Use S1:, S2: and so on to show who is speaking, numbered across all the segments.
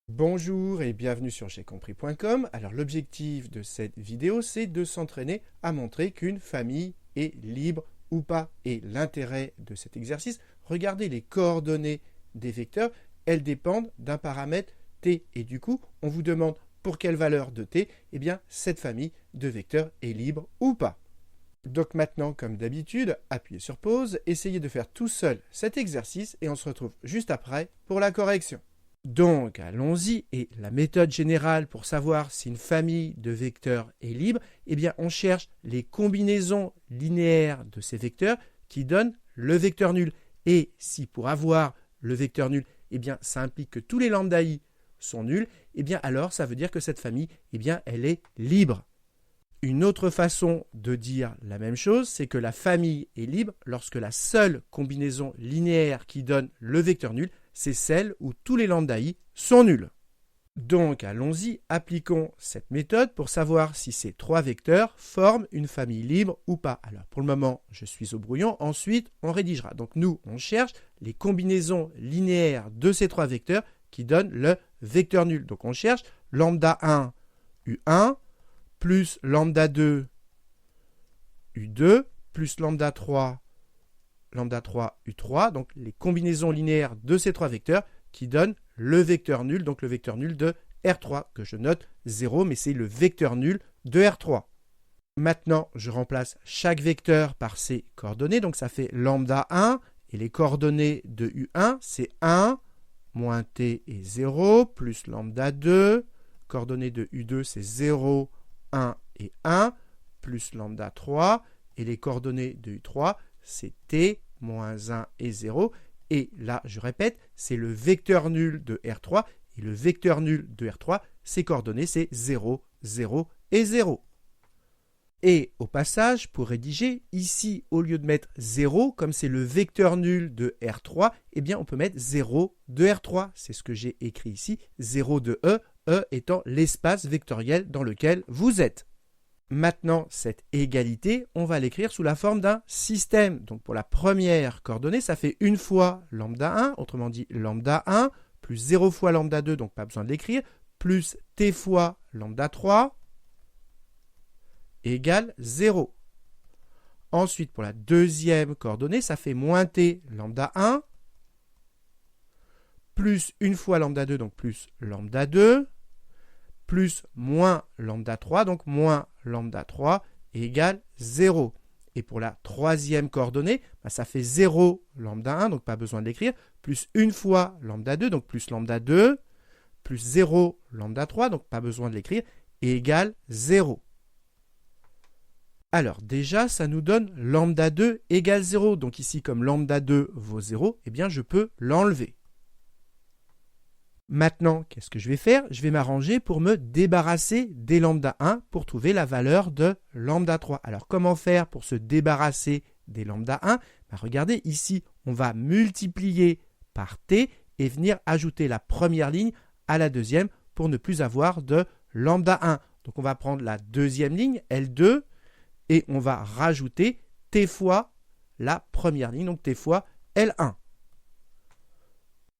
S1: Bonjour et bienvenue sur j'aicompris.com. Alors l'objectif de cette vidéo, c'est de s'entraîner à montrer qu'une famille est libre ou pas. Et l'intérêt de cet exercice, regardez les coordonnées des vecteurs, elles dépendent d'un paramètre t. Et du coup, on vous demande pour quelle valeur de t, eh bien cette famille de vecteurs est libre ou pas. Donc maintenant, comme d'habitude, appuyez sur pause, essayez de faire tout seul cet exercice et on se retrouve juste après pour la correction. Donc, allons-y, et la méthode générale pour savoir si une famille de vecteurs est libre, eh bien, on cherche les combinaisons linéaires de ces vecteurs qui donnent le vecteur nul. Et si pour avoir le vecteur nul, eh bien, ça implique que tous les lambda i sont nuls, eh bien, alors ça veut dire que cette famille, eh bien, elle est libre. Une autre façon de dire la même chose, c'est que la famille est libre lorsque la seule combinaison linéaire qui donne le vecteur nul, c'est celle où tous les lambda i sont nuls. Donc allons-y, appliquons cette méthode pour savoir si ces trois vecteurs forment une famille libre ou pas. Alors pour le moment, je suis au brouillon, ensuite on rédigera. Donc nous, on cherche les combinaisons linéaires de ces trois vecteurs qui donnent le vecteur nul. Donc on cherche lambda 1 u1 plus lambda 2 u2 plus lambda 3 u3, donc les combinaisons linéaires de ces trois vecteurs qui donnent le vecteur nul, donc le vecteur nul de R3, que je note 0, mais c'est le vecteur nul de R3. Maintenant, je remplace chaque vecteur par ses coordonnées, donc ça fait lambda 1, et les coordonnées de U1, c'est 1, moins t et 0, plus lambda 2, coordonnées de U2, c'est 0, 1 et 1, plus lambda 3, et les coordonnées de U3, c'est t, moins 1 et 0. Et là, je répète, c'est le vecteur nul de R3. Et le vecteur nul de R3, ses coordonnées, c'est 0, 0 et 0. Et au passage, pour rédiger, ici, au lieu de mettre 0, comme c'est le vecteur nul de R3, eh bien, on peut mettre 0 de R3. C'est ce que j'ai écrit ici, 0 de E étant l'espace vectoriel dans lequel vous êtes. Maintenant, cette égalité, on va l'écrire sous la forme d'un système. Donc pour la première coordonnée, ça fait une fois lambda 1, autrement dit lambda 1, plus 0 fois lambda 2, donc pas besoin de l'écrire, plus t fois lambda 3, égale 0. Ensuite, pour la deuxième coordonnée, ça fait moins t lambda 1, plus une fois lambda 2, donc plus lambda 2, plus moins lambda 3, donc moins lambda 3 égale 0. Et pour la troisième coordonnée, ça fait 0 lambda 1, donc pas besoin de l'écrire, plus une fois lambda 2, donc plus lambda 2, plus 0 lambda 3, donc pas besoin de l'écrire, égale 0. Alors déjà, ça nous donne lambda 2 égale 0. Donc ici, comme lambda 2 vaut 0, eh bien je peux l'enlever. Maintenant, qu'est-ce que je vais faire? Je vais m'arranger pour me débarrasser des lambda 1 pour trouver la valeur de lambda 3. Alors, comment faire pour se débarrasser des lambda 1? Regardez, ici, on va multiplier par t et venir ajouter la première ligne à la deuxième pour ne plus avoir de lambda 1. Donc, on va prendre la deuxième ligne, L2, et on va rajouter t fois la première ligne, donc t fois L1.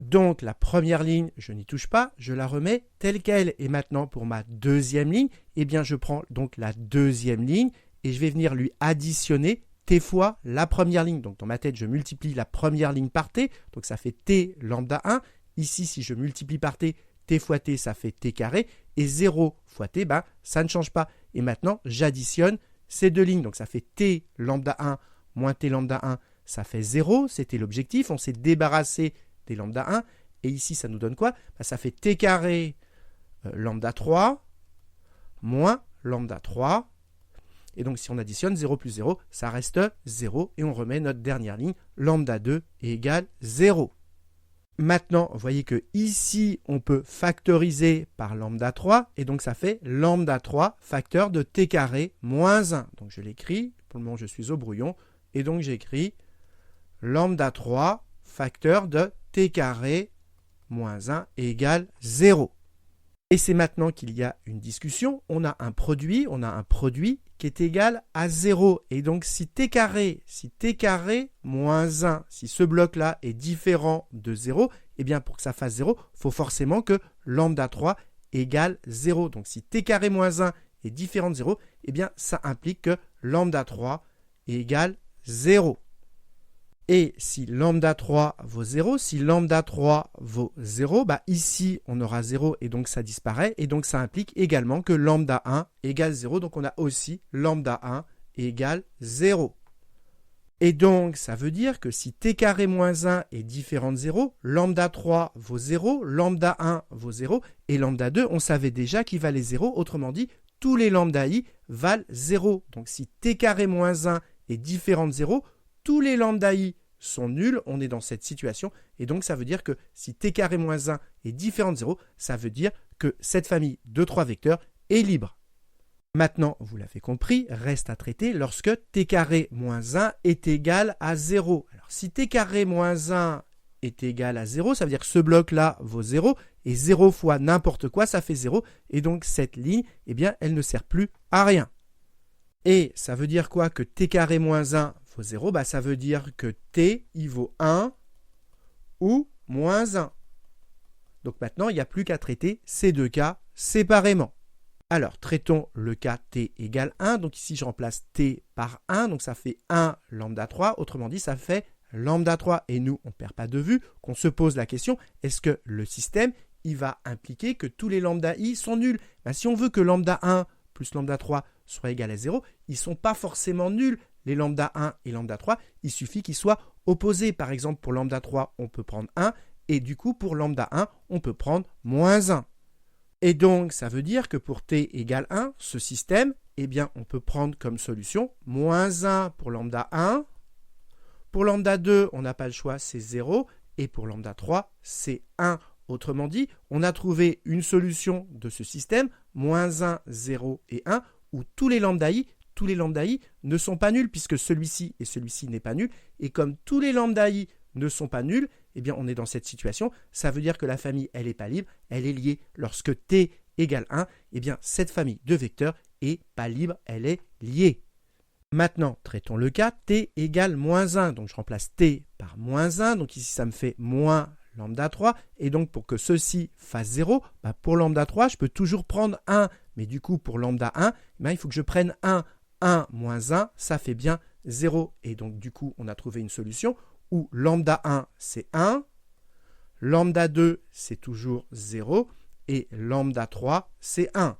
S1: Donc la première ligne, je n'y touche pas, je la remets telle qu'elle. Et maintenant pour ma deuxième ligne, eh bien je prends donc la deuxième ligne et je vais venir lui additionner t fois la première ligne. Donc dans ma tête, je multiplie la première ligne par t, donc ça fait t lambda 1. Ici, si je multiplie par t, t fois t, ça fait t carré. Et 0 fois t, ça ne change pas. Et maintenant, j'additionne ces deux lignes. Donc ça fait t lambda 1 moins t lambda 1, ça fait 0. C'était l'objectif, on s'est débarrassé des lambda 1, et ici ça nous donne quoi? Ça fait t carré lambda 3 moins lambda 3, et donc si on additionne 0 plus 0, ça reste 0, et on remet notre dernière ligne, lambda 2 égale 0. Maintenant, vous voyez que ici on peut factoriser par lambda 3, et donc ça fait lambda 3 facteur de t carré moins 1. Donc je l'écris, pour le moment je suis au brouillon, et donc j'écris lambda 3 facteur de t carré moins 1 égale 0. Et c'est maintenant qu'il y a une discussion. On a un produit qui est égal à 0. Et donc si t carré moins 1, si ce bloc-là est différent de 0, eh bien pour que ça fasse 0, il faut forcément que lambda 3 égale 0. Donc si t carré moins 1 est différent de 0, eh bien ça implique que lambda 3 égale 0. Et si lambda 3 vaut 0, si lambda 3 vaut 0, ici on aura 0 et donc ça disparaît. Et donc ça implique également que lambda 1 égale 0. Donc on a aussi lambda 1 égale 0. Et donc ça veut dire que si t carré moins 1 est différent de 0, lambda 3 vaut 0, lambda 1 vaut 0 et lambda 2, on savait déjà qu'il valait 0. Autrement dit, tous les lambda i valent 0. Donc si t carré moins 1 est différent de 0, tous les lambda i sont nuls, on est dans cette situation, et donc ça veut dire que si t carré moins 1 est différent de 0, ça veut dire que cette famille de 3 vecteurs est libre. Maintenant, vous l'avez compris, reste à traiter lorsque t carré moins 1 est égal à 0. Alors si t carré moins 1 est égal à 0, ça veut dire que ce bloc-là vaut 0, et 0 fois n'importe quoi, ça fait 0, et donc cette ligne, eh bien, elle ne sert plus à rien. Et ça veut dire quoi que t carré moins 1 vaut 0 ? Ça veut dire que t, il vaut 1 ou moins 1. Donc maintenant, il n'y a plus qu'à traiter ces deux cas séparément. Alors, traitons le cas t égale 1. Donc ici, je remplace t par 1. Donc ça fait 1 lambda 3. Autrement dit, ça fait lambda 3. Et nous, on ne perd pas de vue qu'on se pose la question, est-ce que le système, il va impliquer que tous les lambda i sont nuls ? Si on veut que lambda 1 plus lambda 3 soit égal à 0, ils ne sont pas forcément nuls. Les lambda 1 et lambda 3, il suffit qu'ils soient opposés. Par exemple, pour lambda 3, on peut prendre 1. Et du coup, pour lambda 1, on peut prendre moins 1. Et donc, ça veut dire que pour t égale 1, ce système, eh bien, on peut prendre comme solution moins 1 pour lambda 1. Pour lambda 2, on n'a pas le choix, c'est 0. Et pour lambda 3, c'est 1. Autrement dit, on a trouvé une solution de ce système, moins 1, 0 et 1, où tous les lambda i ne sont pas nuls, puisque celui-ci et celui-ci n'est pas nul. Et comme tous les lambda i ne sont pas nuls, eh bien, on est dans cette situation. Ça veut dire que la famille, elle n'est pas libre, elle est liée. Lorsque t égale 1, eh bien, cette famille de vecteurs est pas libre, elle est liée. Maintenant, traitons le cas t égale moins 1. Donc, je remplace t par moins 1. Donc, ici, ça me fait moins lambda 3. Et donc, pour que ceci fasse 0, pour lambda 3, je peux toujours prendre 1. Mais du coup, pour lambda 1, il faut que je prenne 1. 1 moins 1, ça fait bien 0. Et donc, du coup, on a trouvé une solution où lambda 1, c'est 1. Lambda 2, c'est toujours 0. Et lambda 3, c'est 1.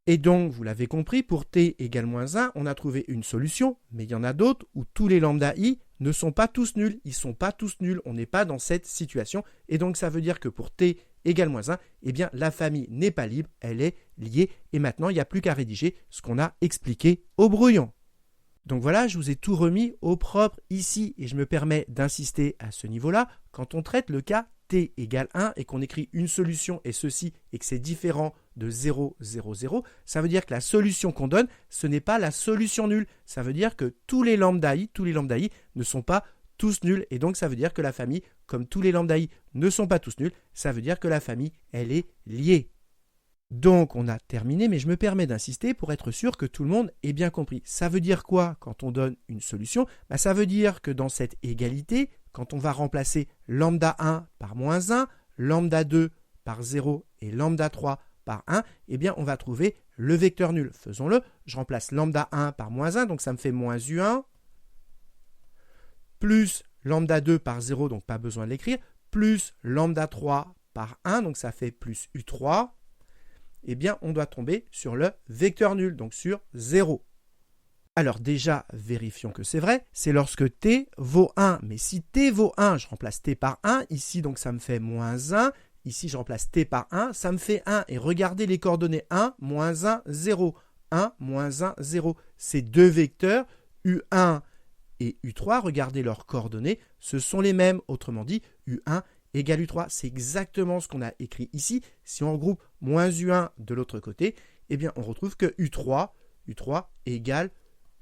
S1: Et donc, vous l'avez compris, pour t égale moins 1, on a trouvé une solution, mais il y en a d'autres où tous les lambda i ne sont pas tous nuls. Ils ne sont pas tous nuls, on n'est pas dans cette situation. Et donc, ça veut dire que pour t égale moins 1, eh bien, la famille n'est pas libre, elle est liée. Et maintenant, il n'y a plus qu'à rédiger ce qu'on a expliqué au brouillon. Donc voilà, je vous ai tout remis au propre ici. Et je me permets d'insister à ce niveau-là, quand on traite le cas t égale 1 et qu'on écrit une solution et ceci et que c'est différent de 0, 0, 0, ça veut dire que la solution qu'on donne, ce n'est pas la solution nulle. Ça veut dire que tous les lambda i ne sont pas tous nuls. Et donc, ça veut dire que la famille, comme tous les lambda i ne sont pas tous nuls, ça veut dire que la famille, elle est liée. Donc, on a terminé, mais je me permets d'insister pour être sûr que tout le monde ait bien compris. Ça veut dire quoi quand on donne une solution ? Ça veut dire que dans cette égalité, quand on va remplacer lambda 1 par moins 1, lambda 2 par 0 et lambda 3 par 1, eh bien, on va trouver le vecteur nul. Faisons-le. Je remplace lambda 1 par moins 1, donc ça me fait moins u1, plus lambda 2 par 0, donc pas besoin de l'écrire, plus lambda 3 par 1, donc ça fait plus u3. Eh bien, on doit tomber sur le vecteur nul, donc sur 0. Alors déjà, vérifions que c'est vrai, c'est lorsque t vaut 1. Mais si t vaut 1, je remplace t par 1. Ici, donc ça me fait moins 1. Ici, je remplace t par 1, ça me fait 1. Et regardez les coordonnées 1, moins 1, 0. 1, moins 1, 0. Ces deux vecteurs, u1 et u3, regardez leurs coordonnées, ce sont les mêmes. Autrement dit, u1 égale u3. C'est exactement ce qu'on a écrit ici. Si on regroupe moins u1 de l'autre côté, eh bien, on retrouve que u3 égale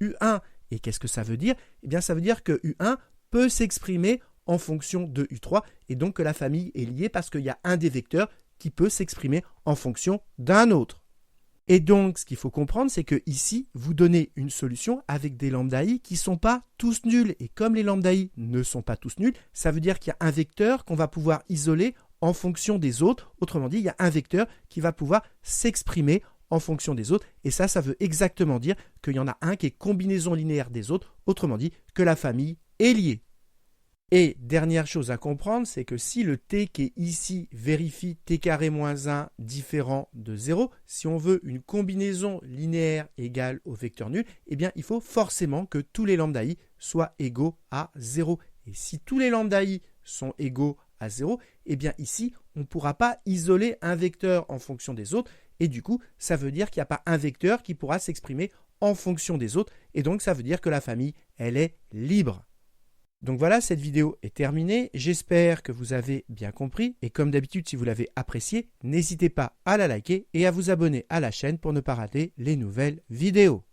S1: u1. Et qu'est-ce que ça veut dire ? Eh bien, ça veut dire que u1 peut s'exprimer en fonction de u3 et donc que la famille est liée parce qu'il y a un des vecteurs qui peut s'exprimer en fonction d'un autre. Et donc, ce qu'il faut comprendre, c'est que ici, vous donnez une solution avec des lambda i qui ne sont pas tous nuls. Et comme les lambda i ne sont pas tous nuls, ça veut dire qu'il y a un vecteur qu'on va pouvoir isoler en fonction des autres. Autrement dit, il y a un vecteur qui va pouvoir s'exprimer en fonction des autres. Et ça veut exactement dire qu'il y en a un qui est combinaison linéaire des autres. Autrement dit, que la famille est liée. Et dernière chose à comprendre, c'est que si le t qui est ici vérifie t carré moins 1 différent de 0, si on veut une combinaison linéaire égale au vecteur nul, eh bien il faut forcément que tous les lambda i soient égaux à 0. Et si tous les lambda i sont égaux à 0, eh bien ici on ne pourra pas isoler un vecteur en fonction des autres, et du coup ça veut dire qu'il n'y a pas un vecteur qui pourra s'exprimer en fonction des autres, et donc ça veut dire que la famille, elle est libre. Donc voilà, cette vidéo est terminée. J'espère que vous avez bien compris. Et comme d'habitude, si vous l'avez apprécié, n'hésitez pas à la liker et à vous abonner à la chaîne pour ne pas rater les nouvelles vidéos.